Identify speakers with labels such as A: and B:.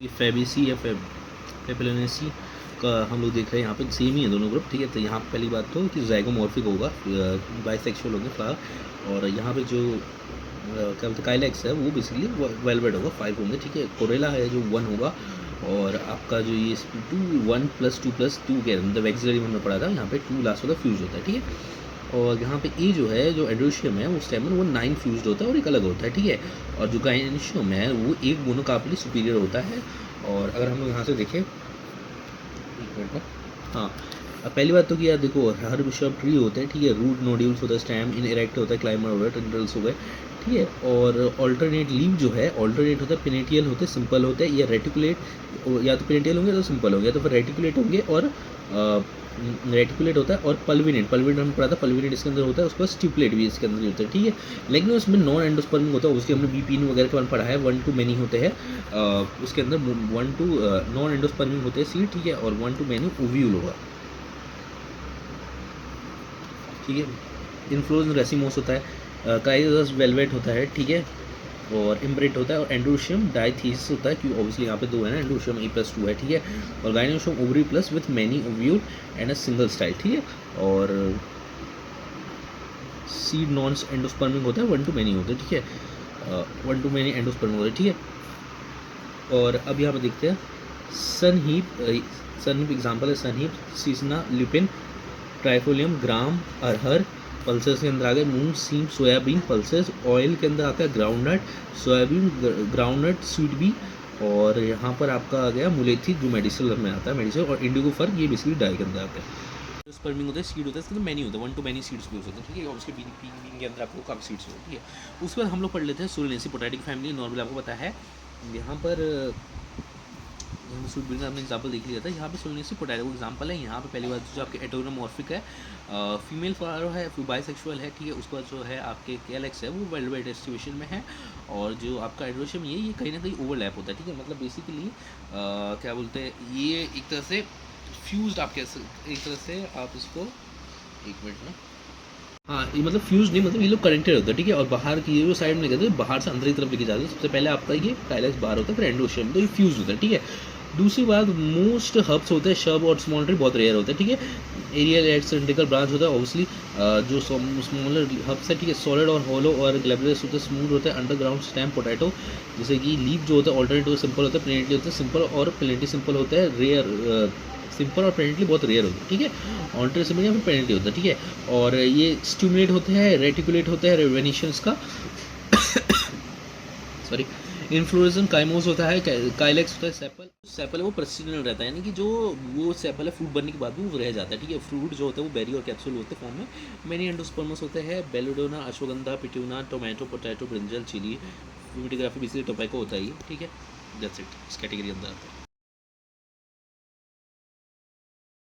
A: ये फैबेसी या फेबुलोनेसी का हम लोग देख रहे हैं यहाँ पे सेम ही है दोनों ग्रुप, ठीक है। तो यहाँ पे पहली बात तो कि ज़ाइगोमॉर्फिक होगा, बाइसेक्सुअल होंगे फ्लावर। और यहाँ पे जो क्या बोलते हैं काइलेक्स है वो बेसिकली वेलवेट होगा, 5 होंगे, ठीक है। कोरेला है जो 1 होगा। और आपका जो ये 1+2+2 के मतलब एक्सिलरी में पढ़ा था, यहाँ पे 2 लास्ट होता है, फ्यूज होता है, ठीक है। और यहाँ पे ए जो है जो एंड्रोशियम है वो स्टेमन वो 9 फ्यूज्ड होता है और एक अलग होता है, ठीक है। और जो गायनेशियम है वो एक मोनोकार्पली सुपीरियर होता है। और अगर हम लोग यहाँ से देखें, एक मिनट में, हाँ, अब पहली बात तो कि यार देखो हर बिशप ट्री होते हैं, ठीक है। रूट नोड्यूल्स होता है, स्टेम इन इरेक्ट होता है, क्लाइमर हो गए, टेंड्रिल्स हो गए, ठीक है। और ऑल्टरनेट लीव जो है ऑल्टरनेट होता है, पिनेटियल होते हैं, सिंपल होते हैं, या रेटिकुलेट, या तो पिनेटियल होंगे तो सिंपल होंगे, या तो फिर रेटिकुलेट होंगे। और रेटिकुलेट होता है। और पल्विनेट हमने पढ़ा था, पल्विनेट इसके अंदर होता है, उसके बाद स्टिपुलेट भी इसके अंदर होता है, ठीक है। लेकिन उसमें नॉन एंडोस्पर्मिक होता है, उसके हमने बीपीन वगैरह के बारे में पढ़ा है, 1 to many होते हैं। उसके अंदर 1 to नॉन एंडोस्पर्मिक होते हैं सीड, ठीक है। और 1 to many ओव्यूल होगा, ठीक है। इन्फ्लोरेंस रेसिमोस होता है, काइजस वेलवेट होता है, ठीक है। और इम्ब्रेट होता है। और एंड्रोशियम डाइथीसिस होता है, क्योंकि ऑब्वियसली यहाँ पे 2 है ना, एंड्रोशियम E+2 है, ठीक है। और gynoecium ovary plus with many ovule and a single style, ठीक है। और सीड नॉन एंडोस्पर्मिक होता है, 1 to many होते हैं, ठीक है। 1 to many एंडोस्पर्मिक होते हैं, ठीक है। और अब यहाँ पे देखते हैं सनहीप एग्जाम्पल है, सनहीप, सीसना, लिपिन, ट्राइफोलियम, ग्राम, अरहर। पल्सेस के अंदर आ गए मूंग, सीम, सोयाबीन, पल्सेस। ऑयल के अंदर आता है ग्राउंडनट, सोयाबीन, ग्राउंडनट, स्वीट बी। और यहाँ पर आपका आ गया मुलेथी जो मेडिसिनल में आता है, मेडिसिन। और इंडिगो फर, ये बेसिकली डाई के अंदर आता है। स्पर्मिंग होता है, सीड होता है, इसके अंदर मैनी होता है, 1 to many सीड्स यूज होते हैं, ठीक है। और उसके बीन के अंदर आपको काफ़ी सीड्स होते हैं, ठीक है। उसके बाद हम लोग पढ़ लेते हैं सोलेनेसी पोटैटिक फैमिली, नॉर्मल आपको पता है। यहाँ पर सूट आपने एग्जाम्पल देख लिया था, यहाँ पे सोलेनेसी पोटैटिक एग्जाम्पल है। यहाँ पे पहली बात जो आपके एटोनोमॉर्फिक है, फीमेल फ्लावर है, फिर बाइसेक्सुअल है, ठीक है। उसके बाद जो है आपके कैलेक्स है वो वेलवेट डिस्ट्रीब्यूशन में है। और जो आपका एंड्रोशियम ये कहीं ना कहीं ओवरलैप होता है, ठीक है। मतलब बेसिकली क्या बोलते हैं, ये एक तरह से फ्यूज्ड, आप कह सकते एक तरह से आप इसको, एक मिनट में, हाँ, ये मतलब फ्यूज नहीं, मतलब ये लोग कनेक्टेड होता है, ठीक है। और बाहर की जो साइड में कहते हैं बाहर से अंदर की तरफ लेके जाते हैं। सबसे पहले आपका ये काइलेक्स बाहर होता है, फिर एंडोशियम, तो ये फ्यूज होता है, ठीक है। दूसरी बात, मोस्ट हब्स होते हैं, शब और स्मॉल ट्री बहुत रेयर होता है, ठीक है। एरियल एक्सेंट्रिकल ब्रांच होता है, ऑब्वियसली जो स्मॉलर हब्स है, ठीक है। सॉलिड और हॉलो और ग्लैब्यूलस होते हैं, स्मूथ होता है। अंडरग्राउंड स्टैम पोटैटो, जैसे कि लीफ जो होता है ऑल्टरनेटिव सिंपल होता है, प्लेनेटली होता है सिंपल, और प्लेनेटली सिंपल होता है, रेयर सिंपल और पेनेंटली बहुत रेयर होता है, ठीक है। ऑल्टर सिंपल या फिर पेनेंटली होता है, ठीक है। और ये स्टिमुलेट होते हैं, रेटिकुलेट होते हैं, रेवेनिशंस का सॉरी, इन्फ्लोरेसन काइमोस होता है, काइलेक्स होता है, सेपल है वो प्रसिडनल रहता है, यानी कि जो वो सेपल है फ्रूट बनने के बाद भी वो रह जाता है, ठीक है। फ्रूट जो होता है वो बेरी और कैप्सूल होते हैं फॉर्म में। मैनी एंडोस्पर्मस होते हैं, belladonna, ashwagandha, petunia, tomato, potato, brinjal, chilli, विटिग्राफी बेसिकली टोपैको होता है ये, ठीक है। दैट्स इट, इस कैटेगरी अंदर आता है।